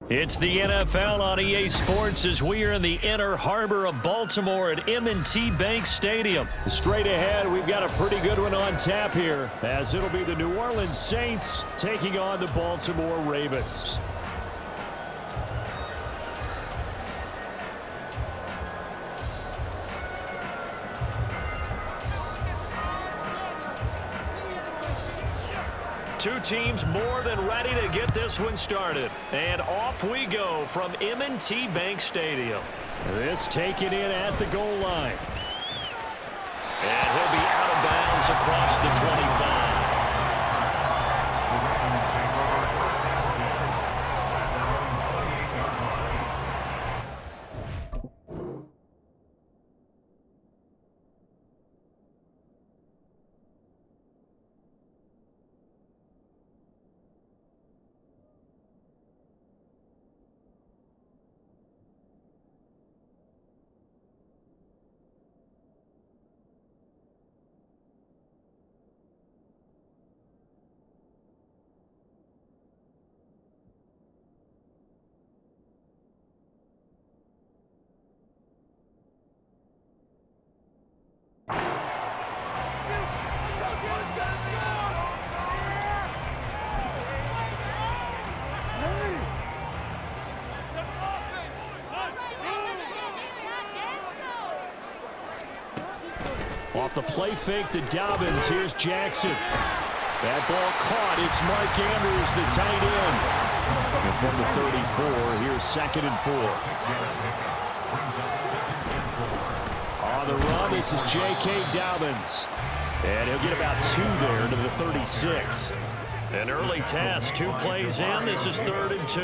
It's the NFL on EA Sports as we are in the inner harbor of Baltimore at M&T Bank Stadium. Straight ahead, we've got a pretty good one on tap here, as it'll be the New Orleans Saints taking on the Baltimore Ravens. Two teams more than ready to get this one started. And off we go from M&T Bank Stadium. This taken in at the goal line. And he'll be out of bounds across the 25. Off the play fake to Dobbins. Here's Jackson. That ball caught. It's Mark Andrews, the tight end. And from the 34, here's 2nd and 4. On the run, this is J.K. Dobbins. And he'll get about 2 there to the 36. An early test, 2 plays in. This is 3rd and 2.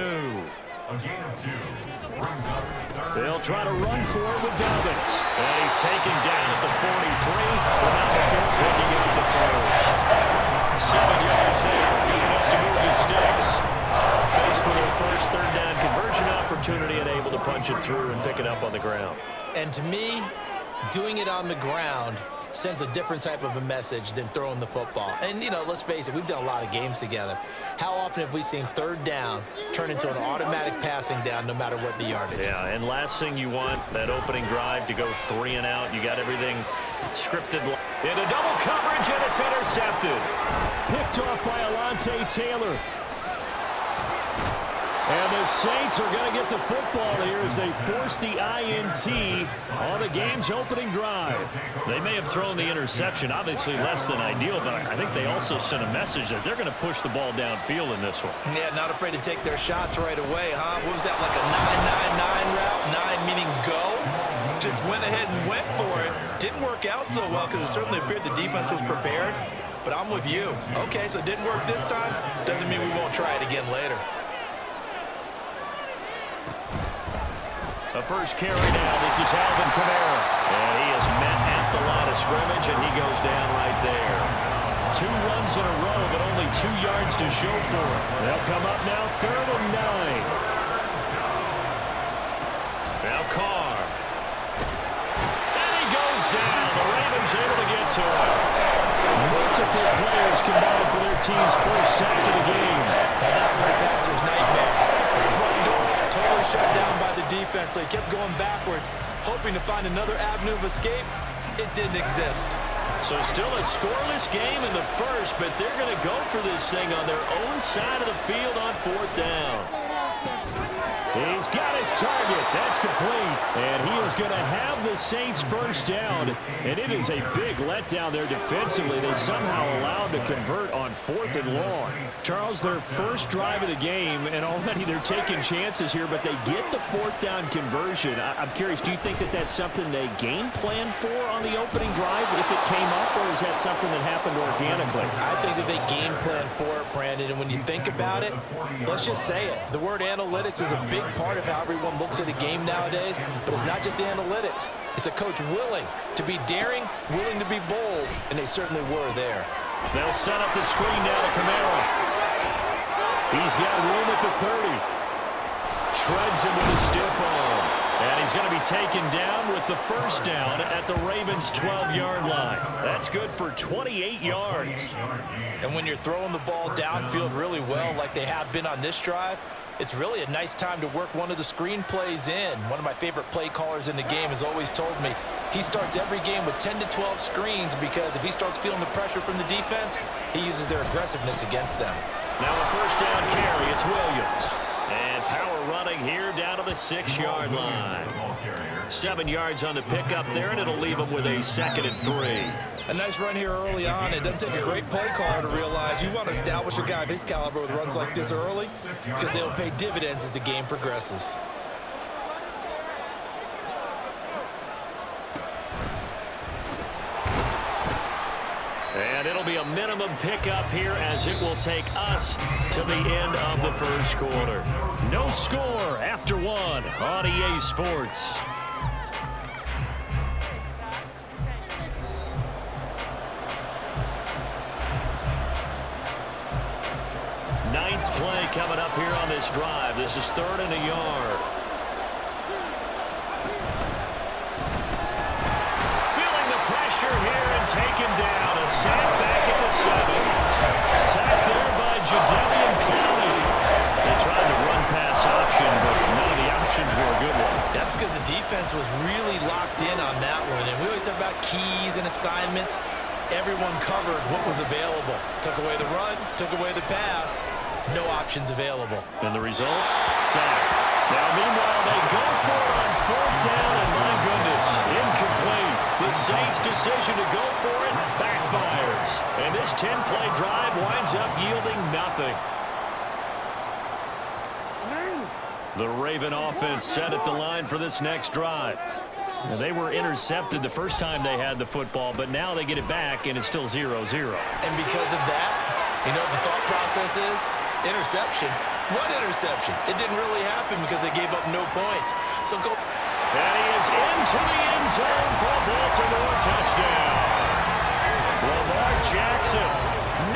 They'll try to run for it with Dobbins. And he's taken down at the 43. Without the field picking up the first. 7 yards there. Good enough to move the sticks. Faced with their first 3rd down conversion opportunity and able to punch it through and pick it up on the ground. And to me, doing it on the ground sends a different type of a message than throwing the football. And, you know, let's face it, we've done a lot of games together. How often have we seen 3rd down turn into an automatic passing down no matter what the yardage? Yeah, and last thing you want, that opening drive to go 3 and out. You got everything scripted. Into double coverage, and it's intercepted. Picked off by Alontae Taylor. And the Saints are going to get the football here as they force the INT on the game's opening drive. They may have thrown the interception, obviously less than ideal, but I think they also sent a message that they're going to push the ball downfield in this one. Yeah, not afraid to take their shots right away, huh? What was that, like a 9-9-9 route? 9 meaning go? Just went ahead and went for it. Didn't work out so well because it certainly appeared the defense was prepared. But I'm with you. Okay, so it didn't work this time. Doesn't mean we won't try it again later. The first carry now, this is Alvin Kamara. And he is met at the line of scrimmage, and he goes down right there. 2 runs in a row, but only 2 yards to show for it. They'll come up now, 3rd and 9. Now Carr. And he goes down. The Ravens able to get to him. Multiple players combined for their team's first sack of the game. Now that was a passer's nightmare. The front door totally shut down by the defense, so he kept going backwards, hoping to find another avenue of escape. It didn't exist. So still a scoreless game in the first, but they're going to go for this thing on their own side of the field on 4th down. He's got his target. That's complete. And he is going to have the Saints first down. And it is a big letdown there defensively. They somehow allowed to convert on 4th and long. Charles, their first drive of the game, and already they're taking chances here, but they get the 4th down conversion. I'm curious, do you think that that's something they game planned for on the opening drive if it came up, or is that something that happened organically? I think that they game planned for it, Brandon, and when you think about it, let's just say it. The word analytics is a big part of how everyone looks at a game nowadays, but it's not just the analytics. It's a coach willing to be daring, willing to be bold, and they certainly were there. They'll set up the screen now to Kamara. He's got room at the 30. Shreds him with a stiff arm. And he's going to be taken down with the first down at the Ravens' 12-yard line. That's good for 28 yards. And when you're throwing the ball downfield really well like they have been on this drive, It's really a nice time to work one of the screen plays in. One of my favorite play callers in the game has always told me he starts every game with 10 to 12 screens because if he starts feeling the pressure from the defense, he uses their aggressiveness against them. Now a first down carry. It's Williams. And power running here down to the 6-yard line. 7 yards on the pickup there, and it'll leave them with a 2nd and 3. A nice run here early on. It doesn't take a great play caller to realize you want to establish a guy of his caliber with runs like this early because they'll pay dividends as the game progresses. And it'll be a minimum pickup here as it will take us to the end of the first quarter. No score after 1 on EA Sports. Ninth play coming up here on this drive. This is 3rd and a yard. Feeling the pressure here and taken down. A sack back at the 7. Sacked there by Jadeveon Clowney. They tried the run-pass option, but none of the options were a good one. That's because the defense was really locked in on that one. And we always talk about keys and assignments. Everyone covered what was available. Took away the run, took away the pass. No options available. And the result? Sack. Now, meanwhile, they go for it on 4th down, and my goodness, incomplete. The Saints' decision to go for it backfires. And this 10-play drive winds up yielding nothing. The Raven offense set at the line for this next drive. Now, they were intercepted the first time they had the football, but now they get it back, and it's still 0-0. And because of that, you know what the thought process is? Interception. What interception? It didn't really happen because they gave up no points. So go. And he is into the end zone for a Baltimore touchdown. Lamar Jackson,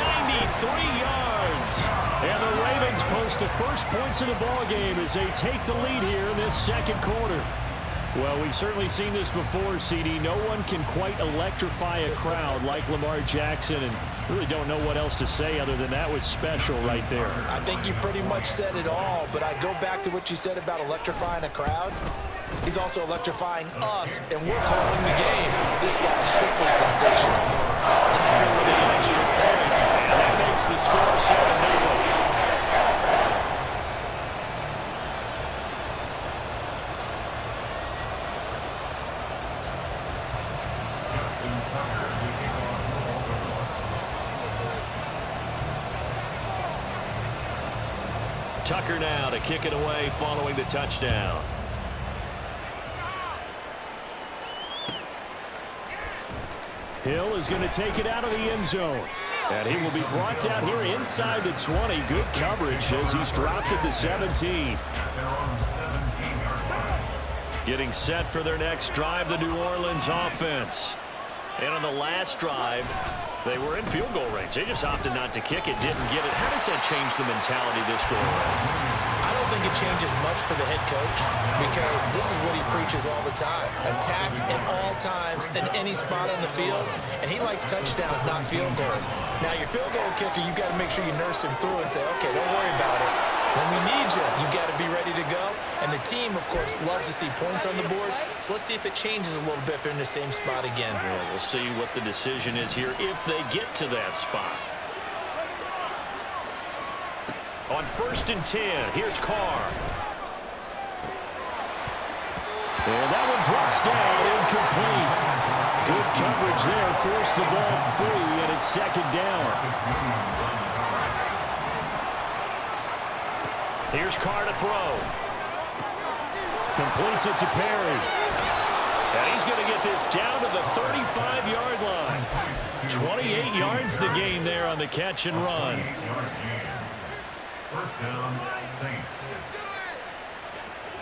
93 yards. And the Ravens post the first points of the ballgame as they take the lead here in this second quarter. Well, we've certainly seen this before, CD. No one can quite electrify a crowd like Lamar Jackson, and really don't know what else to say other than that was special right there. I think you pretty much said it all, but I go back to what you said about electrifying a crowd. He's also electrifying us, and we're calling the game. This guy's simply sensational. Tucker with the extra point, and that makes the score 7-0. Tucker now to kick it away following the touchdown. Hill is going to take it out of the end zone. And he will be brought down here inside the 20. Good coverage as he's dropped at the 17. Getting set for their next drive, the New Orleans offense. And on the last drive, they were in field goal range. They just opted not to kick it, didn't get it. How does that change the mentality this go around? I don't think it changes much for the head coach because this is what he preaches all the time. Attack at all times in any spot on the field, and he likes touchdowns, not field goals. Now, your field goal kicker, you got to make sure you nurse him through and say, okay, don't worry about it. When we need you, you got to be ready to go. And the team, of course, loves to see points on the board. So let's see if it changes a little bit if they're in the same spot again. Well, we'll see what the decision is here if they get to that spot. On 1st and 10, here's Carr. And that one drops down, incomplete. Good coverage there, forced the ball free, and it's 2nd down. Here's Carr to throw. Completes it to Perry. And he's going to get this down to the 35-yard line. 28 yards the gain there on the catch and run. First down, Saints.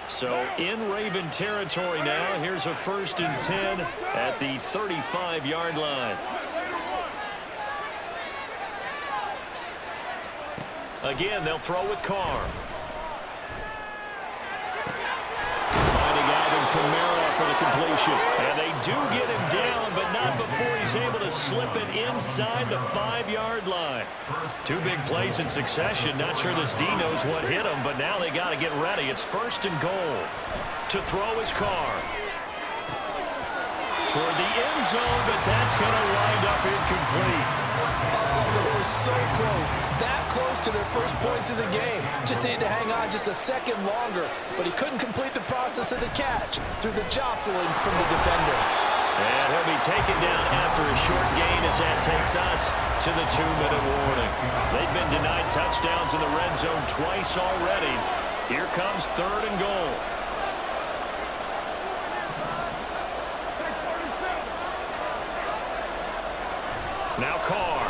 So in Raven territory now. Here's a 1st and 10 at the 35-yard line. Again, they'll throw with Carr. Finding Alvin Kamara for the completion. And they do get him down, but not before he's he's able to slip it inside the 5-yard line. Two big plays in succession. Not sure this D knows what hit him, but now they got to get ready. It's 1st and goal. To throw his Carr. Toward the end zone, but that's going to wind up incomplete. Oh, they were so close. That close to their first points of the game. Just needed to hang on just a second longer, but he couldn't complete the process of the catch through the jostling from the defender. And he'll be taken down after a short gain as that takes us to the 2-minute warning. They've been denied touchdowns in the red zone twice already. Here comes 3rd and goal. Now Carr.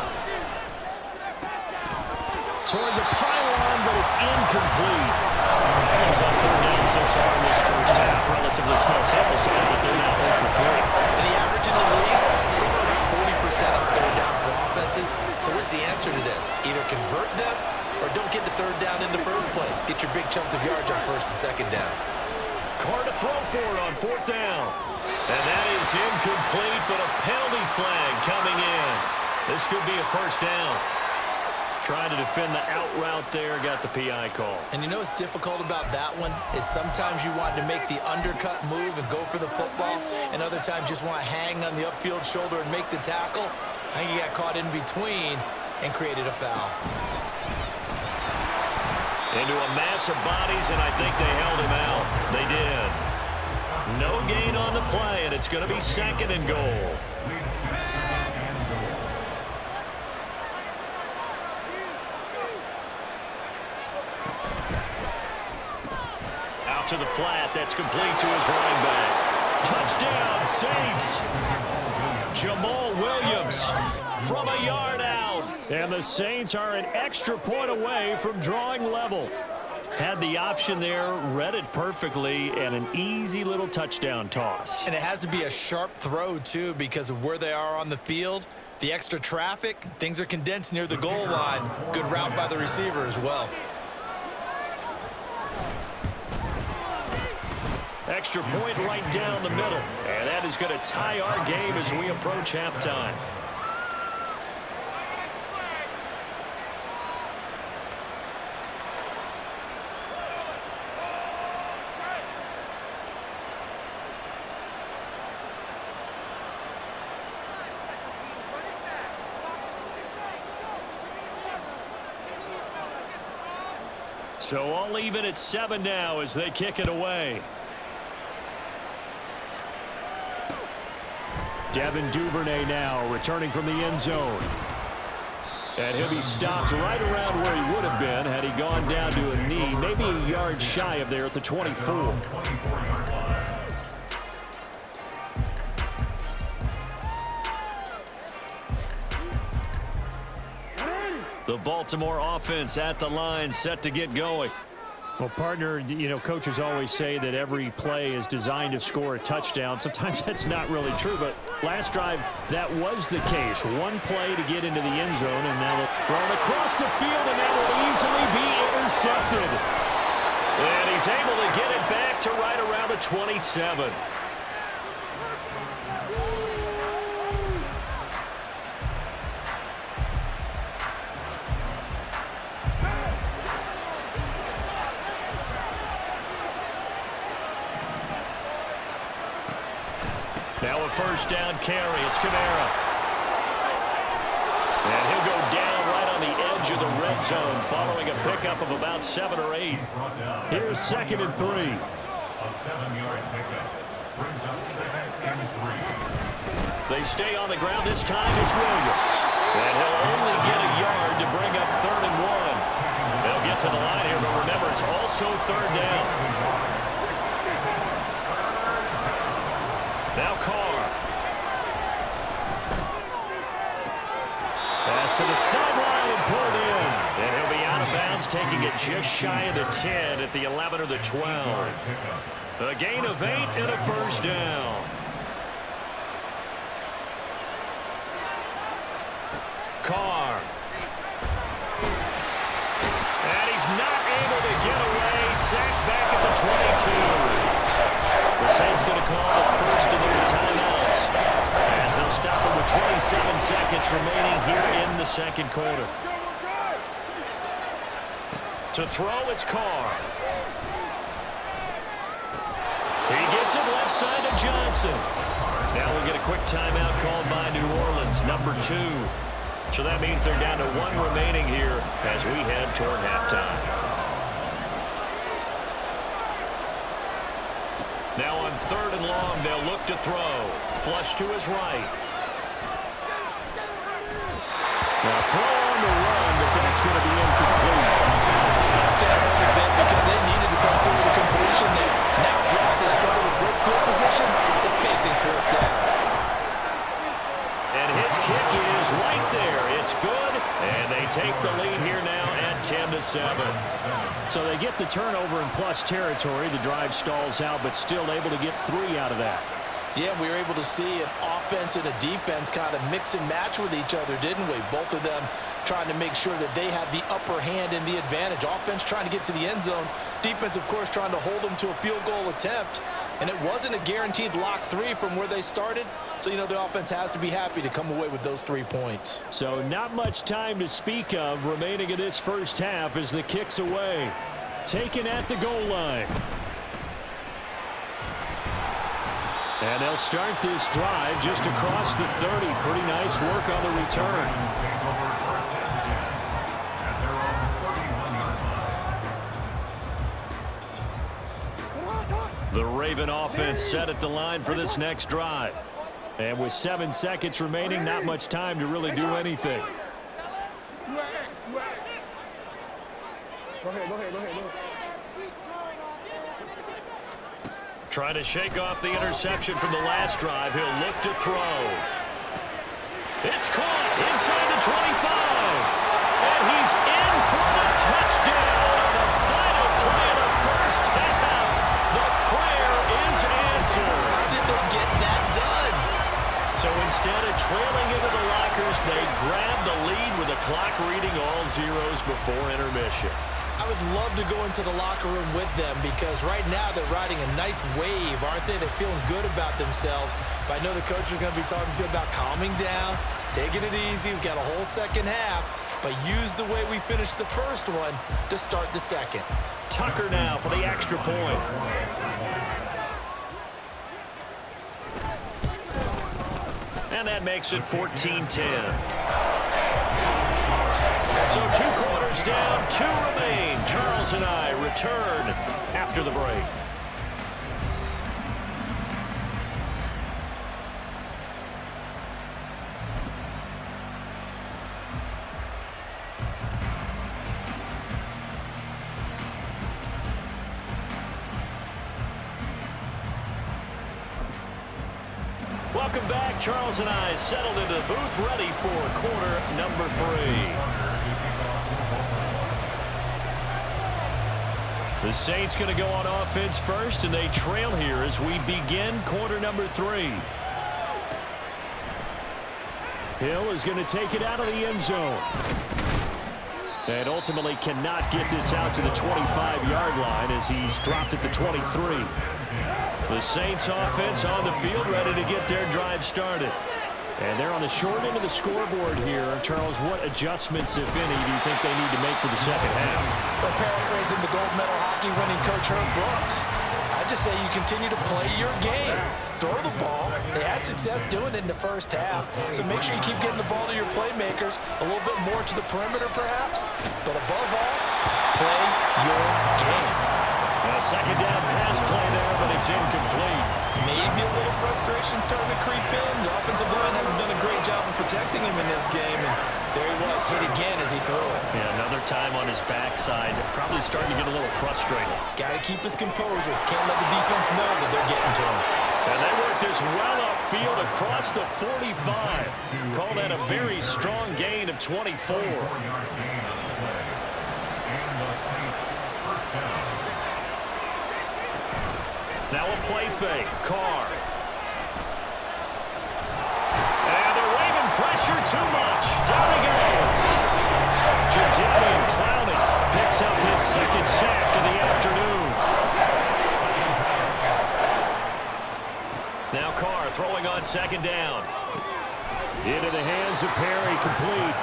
Toward the pylon, but it's incomplete. Problems on 3rd down so far in this first half. Relatively small sample size, but they're now 0 for 3. And the average in the league, somewhere around 40% on 3rd down for offenses. So what's the answer to this? Either convert them or don't get the 3rd down in the first place. Get your big chunks of yards on 1st and 2nd down. Carr to throw for it on 4th down. And that is incomplete, but a penalty flag coming in. This could be a 1st down. Trying to defend the out route there, got the PI call. And you know what's difficult about that one is sometimes you want to make the undercut move and go for the football, and other times you just want to hang on the upfield shoulder and make the tackle. I think he got caught in between and created a foul. Into a mass of bodies, and I think they held him out. They did. No gain on the play, and it's going to be 2nd and goal. Out to the flat. That's complete to his running back. Touchdown, Saints. Jamal Williams from a yard out. And the Saints are an extra point away from drawing level. Had the option there, read it perfectly, and an easy little touchdown toss. And it has to be a sharp throw, too, because of where they are on the field. The extra traffic, things are condensed near the goal line. Good route by the receiver as well. Extra point right down the middle. And that is going to tie our game as we approach halftime. So all even at 7 now as they kick it away. Devin Duvernay now returning from the end zone. And he'll be stopped right around where he would have been had he gone down to a knee, maybe a yard shy of there at the 24. The Baltimore offense at the line, set to get going. Well, partner, you know, coaches always say that every play is designed to score a touchdown. Sometimes that's not really true, but last drive, that was the case. One play to get into the end zone, and now thrown across the field, and that will easily be intercepted. And he's able to get it back to right around the 27. Now a 1st down carry. It's Kamara. And he'll go down right on the edge of the red zone following a pickup of about 7 or 8. Here's 2nd and 3. A 7-yard pickup brings up 2nd and 3. They stay on the ground. This time it's Williams. And he'll only get a yard to bring up 3rd and 1. They'll get to the line here, but remember, it's also 3rd down. Now Carr. Pass to the sideline and pulled in. And he'll be out of bounds, taking it just shy of the 10 at the 11 or the 12. A gain of 8 and a 1st down. Carr. And he's not able to get away. Sacked back at the 22. The Saints going to call the first of their timeouts as they'll stop him with 20 remaining here in the second quarter. To throw, it's Carr. He gets it left side to Johnson. Now we get a quick timeout called by New Orleans, number 2. So that means they're down to 1 remaining here as we head toward halftime. Now on 3rd and long, they'll look to throw. Flush to his right. Now throw on the run, but that's going to be incomplete. Left down a bit because they needed to come through the completion there. Now drive this started with great field position. It's facing 4th down. And his kick is right there. It's good, and they take the lead here now at 10-7. So they get the turnover in plus territory. The drive stalls out, but still able to get 3 out of that. Yeah, we were able to see an offense and a defense kind of mix and match with each other, didn't we? Both of them trying to make sure that they had the upper hand and the advantage. Offense trying to get to the end zone. Defense, of course, trying to hold them to a field goal attempt. And it wasn't a guaranteed lock 3 from where they started. So, you know, the offense has to be happy to come away with those 3 points. So not much time to speak of remaining in this first half as the kick's away. Taken at the goal line. And they'll start this drive just across the 30. Pretty nice work on the return. The Raven offense set at the line for this next drive. And with 7 seconds remaining, not much time to really do anything. Trying to shake off the interception from the last drive. He'll look to throw. It's caught inside the 25. And he's in for the touchdown on the final play of the first half. The prayer is answered. How did they get that done? So instead of trailing into the lockers, they grab the lead with the clock reading all zeros before intermission. I would love to go into the locker room with them because right now they're riding a nice wave, aren't they? They're feeling good about themselves. But I know the coach is going to be talking to them about calming down, taking it easy. We've got a whole second half, but use the way we finished the first one to start the second. Tucker now for the extra point. And that makes it 14-10. So 2 quarters down, 2 remain. Charles and I return after the break. Welcome back. Charles and I settled into the booth ready for quarter number 3. The Saints going to go on offense first, and they trail here as we begin quarter number 3. Hill is going to take it out of the end zone. And ultimately cannot get this out to the 25-yard line as he's dropped at the 23. The Saints offense on the field ready to get their drive started. And they're on the short end of the scoreboard here. Charles, what adjustments, if any, do you think they need to make for the second half? Well, paraphrasing the gold medal hockey winning coach Herb Brooks, I just say you continue to play your game. Throw the ball. They had success doing it in the first half, so make sure you keep getting the ball to your playmakers, a little bit more to the perimeter perhaps, but above all, play your game. A second down pass play there, but it's incomplete. Maybe a little frustration starting to creep in. The offensive line hasn't done a great job of protecting him in this game, and there he was, hit again as he threw it. Yeah, another time on his backside. Probably starting to get a little frustrated. Got to keep his composure. Can't let the defense know that they're getting to him. And they work this well upfield across the 45. Call that a very strong gain of 24. Now a play fake. Carr. And the Raven pressure too much. Down he goes. Jadavian Clowney picks up his second sack of the afternoon. Now Carr throwing on second down. Into the hands of Perry, complete.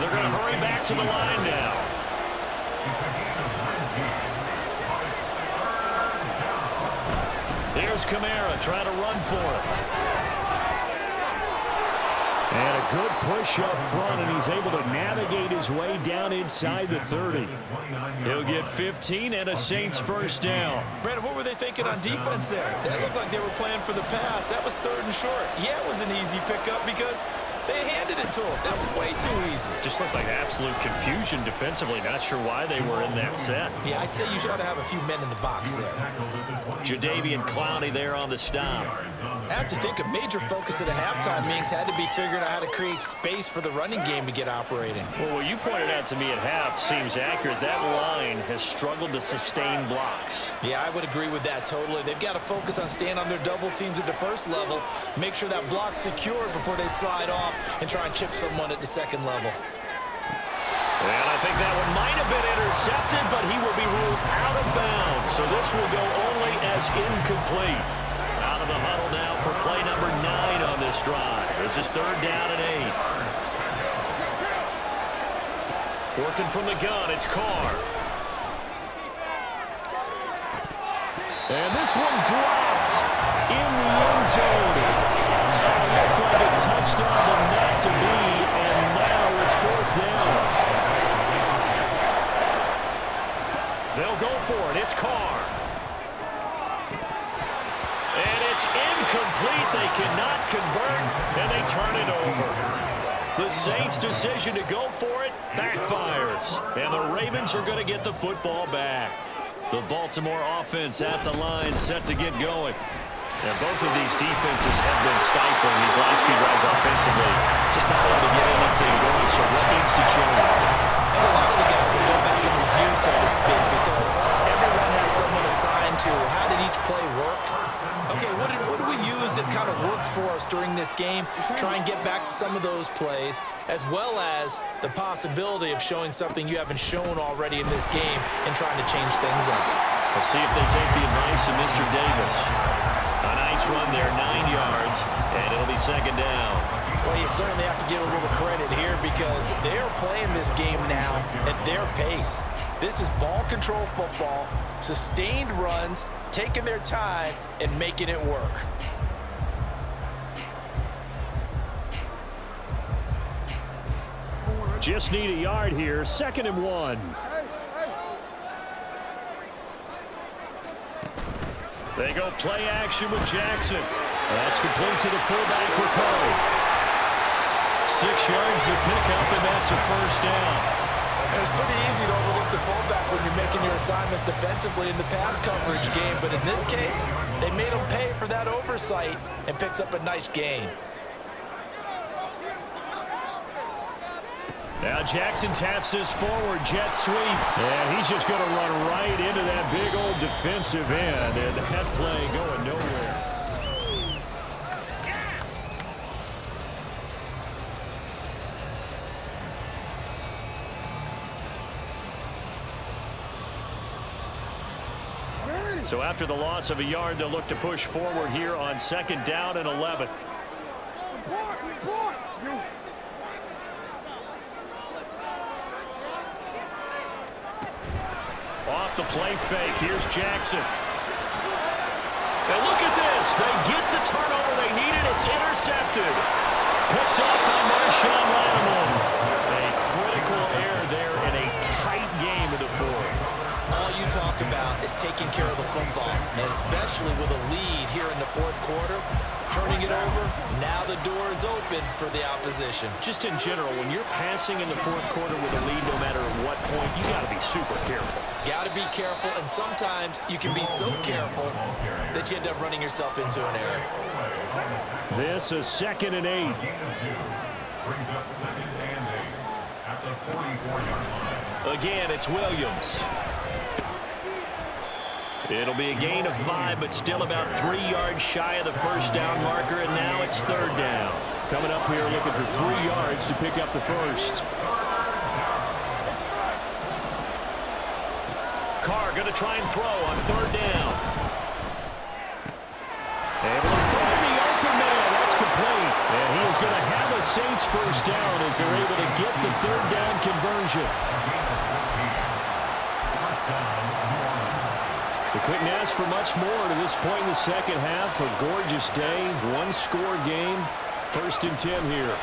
They're going to hurry back to the line now. Here's Kamara trying to run for it. And a good push up front, and he's able to navigate his way down inside the 30. He'll get 15 and a Saints first down. Brandon, what were they thinking on defense there? That looked like they were playing for the pass. That was 3rd and short. Yeah, it was an easy pickup because they handed it to him. That was way too easy. Just looked like absolute confusion defensively. Not sure why they were in that set. Yeah, I'd say you should have a few men in the box there. Jadeveon Clowney there on the stop. I have to think a major focus of the halftime meetings had to be figuring out how to create space for the running game to get operating. Well, what you pointed out to me at half seems accurate. That line has struggled to sustain blocks. Yeah, I would agree with that totally. They've got to focus on staying on their double teams at the first level, make sure that block's secured before they slide off and try and chip someone at the second level. And I think that one might have been intercepted, but he will be ruled out of bounds. So this will go only as incomplete. Out of the huddle now for play number 9 on this drive. This is 3rd down and 8. Working from the gun, it's Carr. And this one dropped in the end zone. Looked like a touchdown, but not to be, and now it's 4th down. They'll go for it. It's Carr. And it's incomplete. They cannot convert, and they turn it over. The Saints' decision to go for it backfires, and the Ravens are going to get the football back. The Baltimore offense at the line, set to get going. And both of these defenses have been stifling these last few drives offensively. Just not able to get anything going, so what needs to change? And a lot of the guys will go back and review, so to speak, because everyone has someone assigned to how did each play work. Okay, what did we use that kind of worked for us during this game? Try and get back to some of those plays, as well as the possibility of showing something you haven't shown already in this game and trying to change things up. We'll see if they take the advice of Mr. Davis. A nice run there, 9 yards, and it'll be 2nd down. Well, you certainly have to give a little credit here because they're playing this game now at their pace. This is ball control football, sustained runs, taking their time, and making it work. Just need a yard here, 2nd and 1. They go play action with Jackson. That's complete to the fullback, Ricardo. 6 yards the pickup, and that's a first down. It's pretty easy to overlook the fullback when you're making your assignments defensively in the pass coverage game, but in this case, they made him pay for that oversight and picks up a nice gain. Now Jackson taps this forward, jet sweep. And he's just going to run right into that big old defensive end, and that play going nowhere. So after the loss of a yard, they'll look to push forward here on 2nd down and 11. Off the play fake, here's Jackson. And look at this, they get the turnover they needed, it's intercepted. Picked up by Marshawn Lattimore. A critical error there in a tight game in the 4th. All you talk about is taking care of the football, and especially with a lead here in the 4th quarter. Turning it over, now the door is open for the opposition. Just in general, when you're passing in the 4th quarter with a lead, no matter at what point, you got to be super careful. Got to be careful, and sometimes you can be so careful that you end up running yourself into an error. This is 2nd and 8. Brings up 2nd and 8 at the 44-yard line. Again, it's Williams. It'll be a gain of 5, but still about 3 yards shy of the first down marker, and now it's 3rd down. Coming up here looking for 3 yards to pick up the first. Carr going to try and throw on 3rd down. Able to find the open man. That's complete. And he is first down as they're able to get the third down conversion. They couldn't ask for much more to this point in the second half. A gorgeous day, one-score game. 1st and 10 here.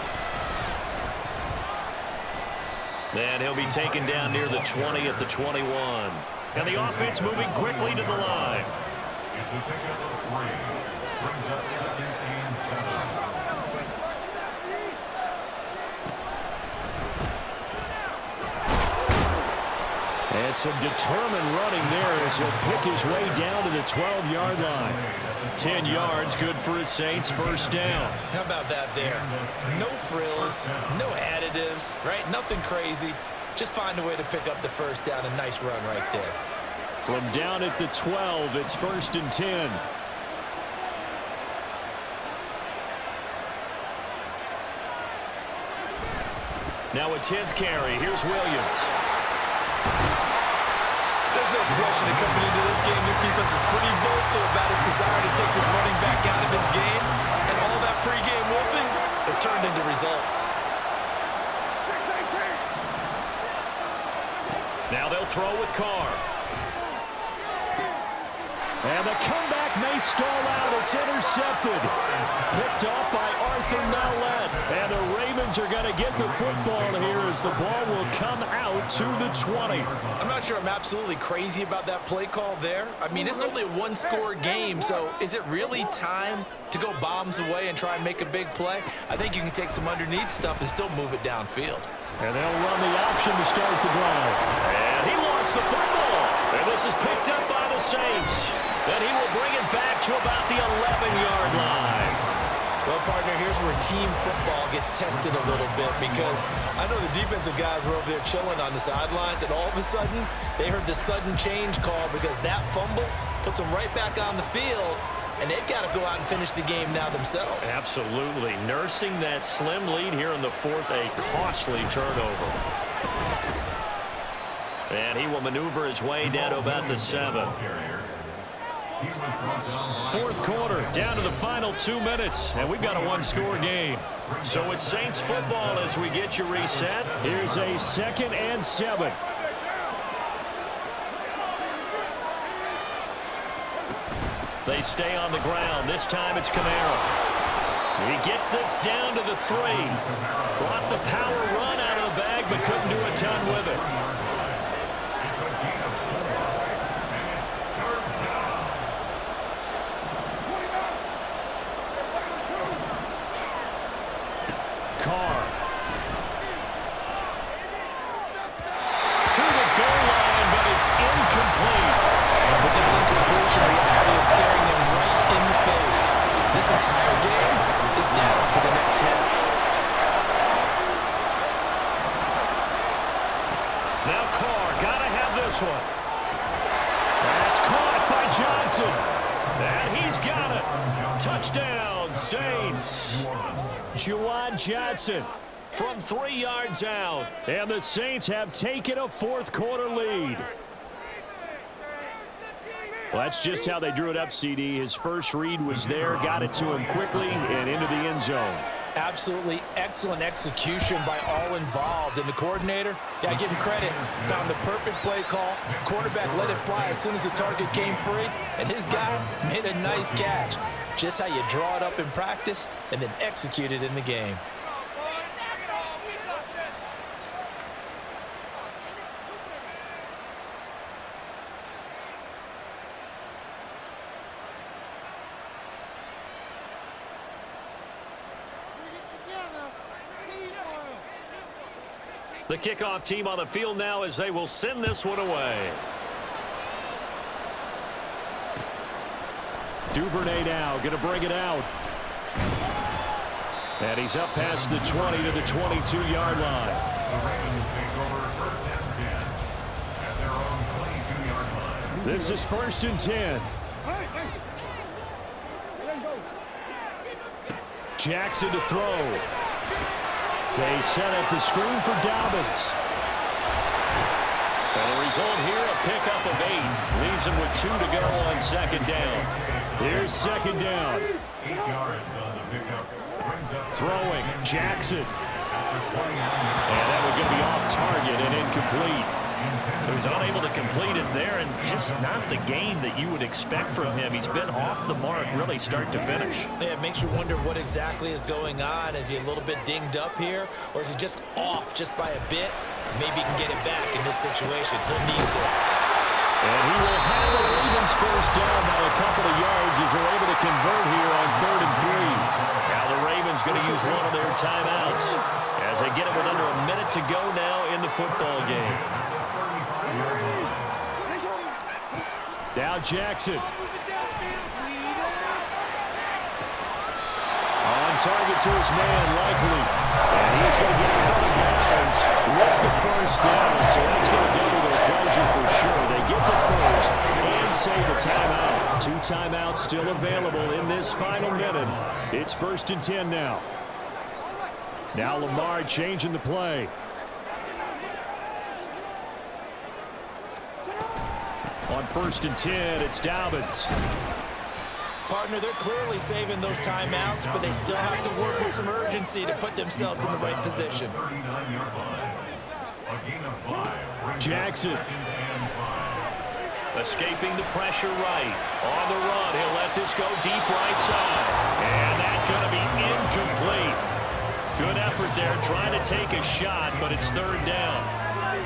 And he'll be taken down near the 20 at the 21. And the offense moving quickly to the line. It's a pickup of 3. Brings up 2nd and 7. And some determined running there as he'll pick his way down to the 12-yard line. 10 yards, good for his Saints, first down. How about that there? No frills, no additives, right? Nothing crazy. Just find a way to pick up the first down. A nice run right there. From down at the 12, it's 1st and 10. Now a 10th carry. Here's Williams. There's no question that coming into this game, this defense is pretty vocal about its desire to take this running back out of his game. And all that pregame wolfing has turned into results. Now they'll throw with Carr. And the comeback may stall out. It's intercepted. Picked off by Arthur Mallett. And the Ravens are going to get the football here as the ball will come out to the 20. I'm not sure I'm absolutely crazy about that play call there. I mean, it's only a one-score game, so is it really time to go bombs away and try and make a big play? I think you can take some underneath stuff and still move it downfield. And they'll run the option to start the drive. And he lost the football. And this is picked up by the Saints. Then he will bring it back to about the 11-yard line. Well, partner, here's where team football gets tested a little bit because I know the defensive guys were over there chilling on the sidelines, and all of a sudden, they heard the sudden change call because that fumble puts them right back on the field, and they've got to go out and finish the game now themselves. Absolutely. Nursing that slim lead here in the 4th, a costly turnover. And he will maneuver his way down to about the 7. 4th quarter, down to the final 2 minutes, and we've got a one-score game. So it's Saints football as we get you reset. Here's a 2nd and 7. They stay on the ground. This time it's Kamara. He gets this down to the 3. Brought the power run out of the bag, but couldn't do a ton with it. Carr. To the goal line, but it's incomplete. But that incompletion reality is staring them right in the face. This entire game is down to the next snap. Now Carr, gotta have this one. That's caught by Johnson. And he's got it. Touchdown, Saints. Juwan Johnson from 3 yards out. And the Saints have taken a 4th quarter lead. Well, that's just how they drew it up, CD. His first read was there, got it to him quickly and into the end zone. Absolutely excellent execution by all involved. And the coordinator, got to give him credit, found the perfect play call. Quarterback let it fly as soon as the target came free. And his guy made a nice catch. Just how you draw it up in practice and then execute it in the game. The kickoff team on the field now as they will send this one away. Duvernay now going to bring it out. And he's up past the 20 to the 22-yard line. The Ravens take over 1st and 10 at their own 22-yard line. This is 1st and 10. Jackson to throw. They set up the screen for Dobbins. And the result here, a pickup of 8. Leaves him with 2 to go on 2nd down. Here's 2nd down. 8 yards on the pickup. Brings up Throwing, Jackson. And that would be off target and incomplete. So he's unable to complete it there, and just not the game that you would expect from him. He's been off the mark really start to finish. Yeah, it makes you wonder what exactly is going on. Is he a little bit dinged up here, or is he just off just by a bit? Maybe he can get it back in this situation. He'll need to. And he will have the Ravens first down by a couple of yards as they're able to convert here on 3rd and 3. Now the Ravens going to use one of their timeouts as they get it with under a minute to go now in the football game. Now Jackson. On target to his man, likely. And he's going to get out of bounds with the first down. So that's going to double their pleasure for sure. They get the first and save a timeout. 2 timeouts still available in this final minute. It's 1st and 10 now. Now Lamar changing the play. On 1st and 10, it's Dobbins. Partner, they're clearly saving those timeouts, but they still have to work with some urgency to put themselves in the right position. Jackson. Escaping the pressure right. On the run, he'll let this go deep right side. And that's going to be incomplete. Good effort there, trying to take a shot, but it's 3rd down.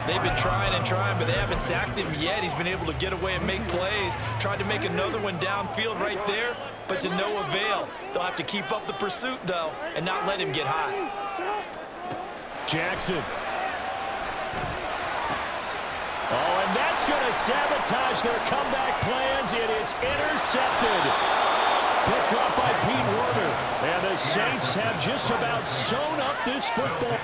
They've been trying and trying, but they haven't sacked him yet. He's been able to get away and make plays. Tried to make another one downfield right there, but to no avail. They'll have to keep up the pursuit, though, and not let him get hot. Jackson. Oh, and that's going to sabotage their comeback plans. It is intercepted. Picked up by Pete Werner. And the Saints have just about sewn up this football.